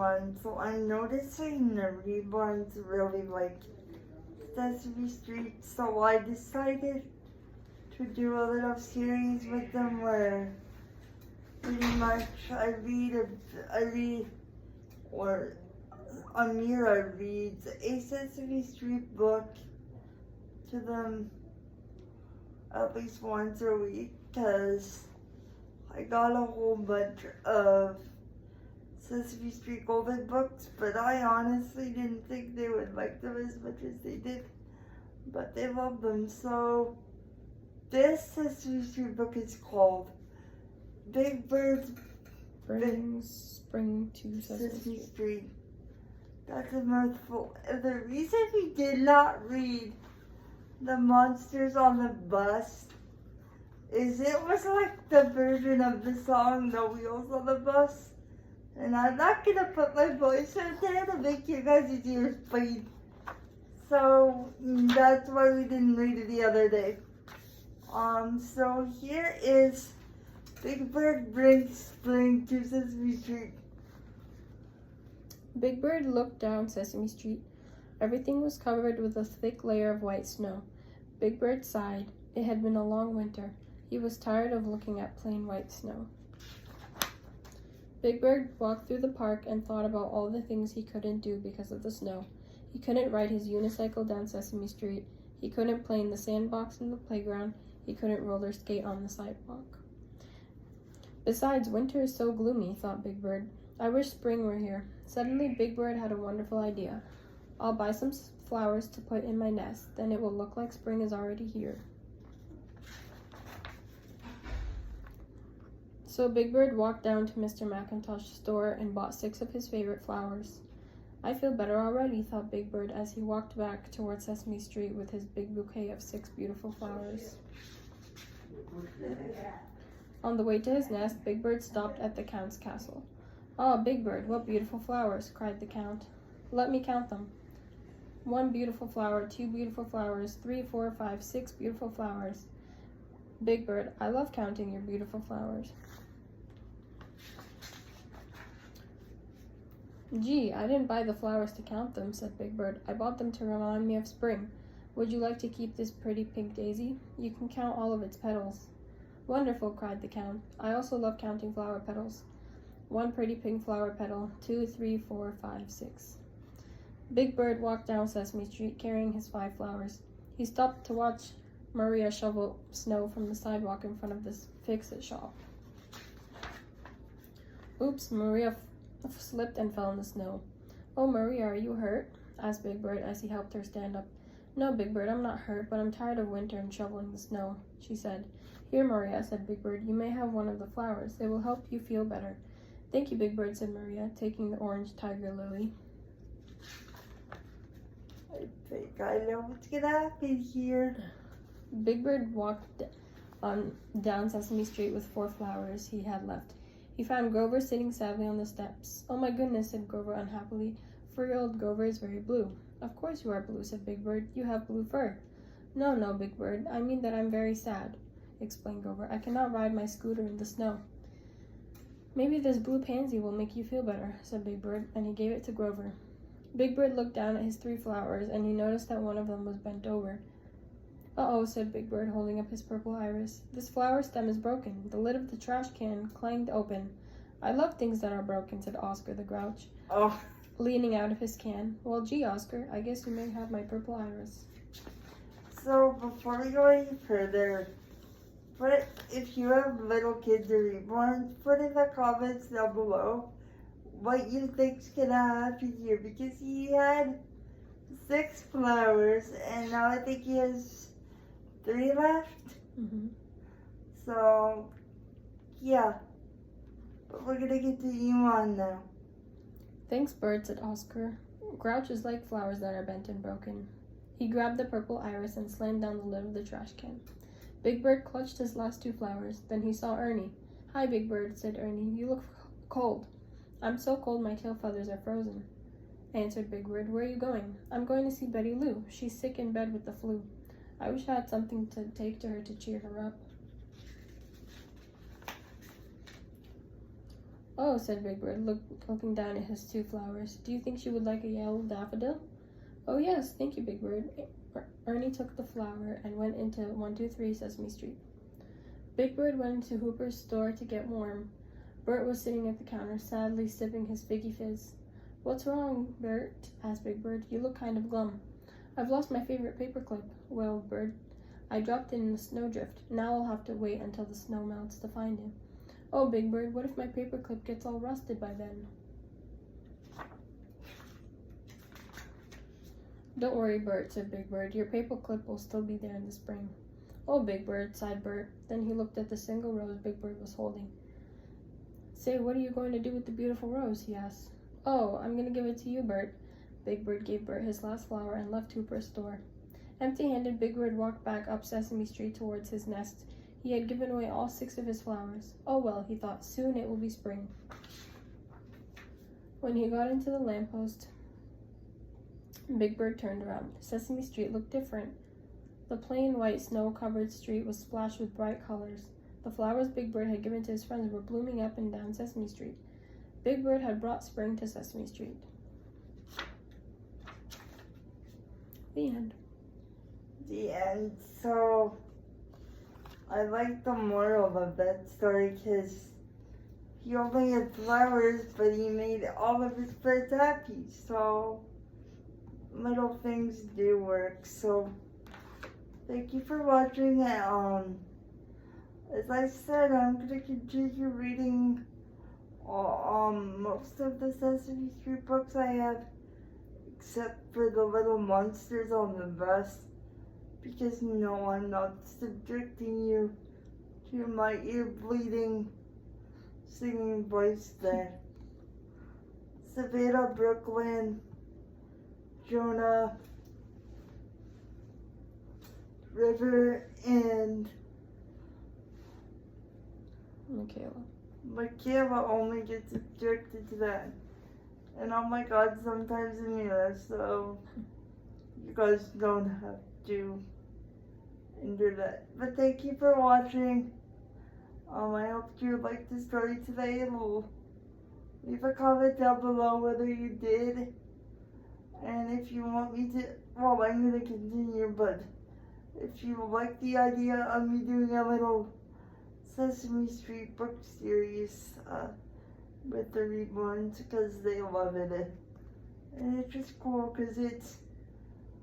one. So I'm noticing the reborns really like Sesame Street. So I decided to do a little series with them where pretty much or Amira reads a Sesame Street book to them at least once a week, because I got a whole bunch of Sesame Street Golden books, but I honestly didn't think they would like them as much as they did, but they love them. So this Sesame Street book is called Big Birds Brings Spring to Sesame Street. That's a mouthful. The reason we did not read The Monsters on the Bus is it was like the version of the song The Wheels on the Bus. And I'm not gonna put my voice out there to make you guys' ears bleed. So that's why we didn't read it the other day. So here is Big Bird Brings Spring to Sesame Street. Big Bird looked down Sesame Street. Everything was covered with a thick layer of white snow. Big Bird sighed. It had been a long winter. He was tired of looking at plain white snow. Big Bird walked through the park and thought about all the things he couldn't do because of the snow. He couldn't ride his unicycle down Sesame Street. He couldn't play in the sandbox in the playground. He couldn't roller skate on the sidewalk. Besides, winter is so gloomy, thought Big Bird. I wish spring were here. Suddenly, Big Bird had a wonderful idea. I'll buy some flowers to put in my nest, then it will look like spring is already here. So Big Bird walked down to Mr. McIntosh's store and bought 6 of his favorite flowers. I feel better already, thought Big Bird as he walked back toward Sesame Street with his big bouquet of 6 beautiful flowers. On the way to his nest, Big Bird stopped at the Count's castle. "Ah, Big Bird, what beautiful flowers," cried the Count. "Let me count them. 1 beautiful flower, 2 beautiful flowers, 3, 4, 5, 6 beautiful flowers." "Big Bird, I love counting your beautiful flowers." "Gee, I didn't buy the flowers to count them," said Big Bird. "I bought them to remind me of spring. Would you like to keep this pretty pink daisy? You can count all of its petals." "Wonderful," cried the Count. "I also love counting flower petals. 1 pretty pink flower petal, 2, 3, 4, 5, 6. Big Bird walked down Sesame Street carrying his 5 flowers. He stopped to watch Maria shovel snow from the sidewalk in front of this fix-it shop. Oops, Maria slipped and fell in the snow. "Oh, Maria, are you hurt?" asked Big Bird as he helped her stand up. "No, Big Bird, I'm not hurt, but I'm tired of winter and shoveling the snow," she said. "Here, Maria," said Big Bird, "you may have one of the flowers. It will help you feel better." "Thank you, Big Bird," said Maria, taking the orange tiger lily. I think I know what's gonna happen here. Big Bird walked down Sesame Street with 4 flowers he had left. He found Grover sitting sadly on the steps. "Oh my goodness," said Grover unhappily. 4-year-old Grover is very blue." "Of course you are blue," said Big Bird. "You have blue fur." No, Big Bird. I mean that I'm very sad," explained Grover. "I cannot ride my scooter in the snow." "Maybe this blue pansy will make you feel better," said Big Bird, and he gave it to Grover. Big Bird looked down at his 3 flowers, and he noticed that one of them was bent over. "Uh-oh," said Big Bird, holding up his purple iris. "This flower stem is broken. The lid of the trash can clanged open." "I love things that are broken," said Oscar the Grouch, leaning out of his can. "Well, gee, Oscar, I guess you may have my purple iris." So before we go any further, if you have little kids or reborns, put in the comments down below what you think's gonna happen here, because he had 6 flowers and now I think he has 3 left. So yeah, but we're gonna get to you on now. "Thanks, Bird," said Oscar. "Grouches like flowers that are bent and broken." He grabbed the purple iris and slammed down the lid of the trash can. Big Bird clutched his last 2 flowers. Then he saw Ernie. "Hi, Big Bird," said Ernie. "You look cold." "I'm so cold my tail feathers are frozen," answered Big Bird. "Where are you going?" "I'm going to see Betty Lou. She's sick in bed with the flu. I wish I had something to take to her to cheer her up." Oh, said Big Bird, looking down at his 2 flowers. Do you think she would like a yellow daffodil? Oh, yes, thank you, Big Bird. Ernie took the flower and went into 123 Sesame Street. Big Bird went into Hooper's store to get warm. Bert was sitting at the counter, sadly sipping his figgy fizz. What's wrong, Bert? Asked Big Bird. You look kind of glum. I've lost my favorite paperclip, wailed Bird. I dropped it in the snowdrift. Now I'll have to wait until the snow melts to find it. Oh, Big Bird, what if my paperclip gets all rusted by then? Don't worry, Bert, said Big Bird. Your paperclip will still be there in the spring. Oh, Big Bird, sighed Bert. Then he looked at the single rose Big Bird was holding. Say, what are you going to do with the beautiful rose? He asked. Oh, I'm going to give it to you, Bert. Big Bird gave Bert his last flower and left Hooper's store. Empty-handed, Big Bird walked back up Sesame Street towards his nest. He had given away all 6 of his flowers. Oh well, he thought, soon it will be spring. When he got into the lamppost, Big Bird turned around. Sesame Street looked different. The plain white snow-covered street was splashed with bright colors. The flowers Big Bird had given to his friends were blooming up and down Sesame Street. Big Bird had brought spring to Sesame Street. The end. The end. So, I like the moral of that story because he only had flowers, but he made all of his friends happy. So, little things do work. So, thank you for watching. As I said, I'm going to continue reading most of the Sesame Street books I have, except for the little monsters on the bus, because no, I'm not subjecting you to my ear-bleeding singing voice there. Savannah, Brooklyn, Jonah, River, and Michaela only gets subjected to that. And oh my god, sometimes Amira, so you guys don't have to endure that. But thank you for watching. I hope you liked the story today. Leave a comment down below whether you did. And if you want me to, well, I'm going to continue, but if you like the idea of me doing a little Sesame Street book series with the reborns, because they love it. And it's just cool because it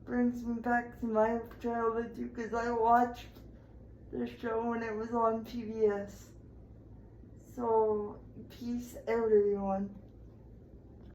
brings me back to my childhood too, because I watched the show when it was on PBS. So, peace out, everyone.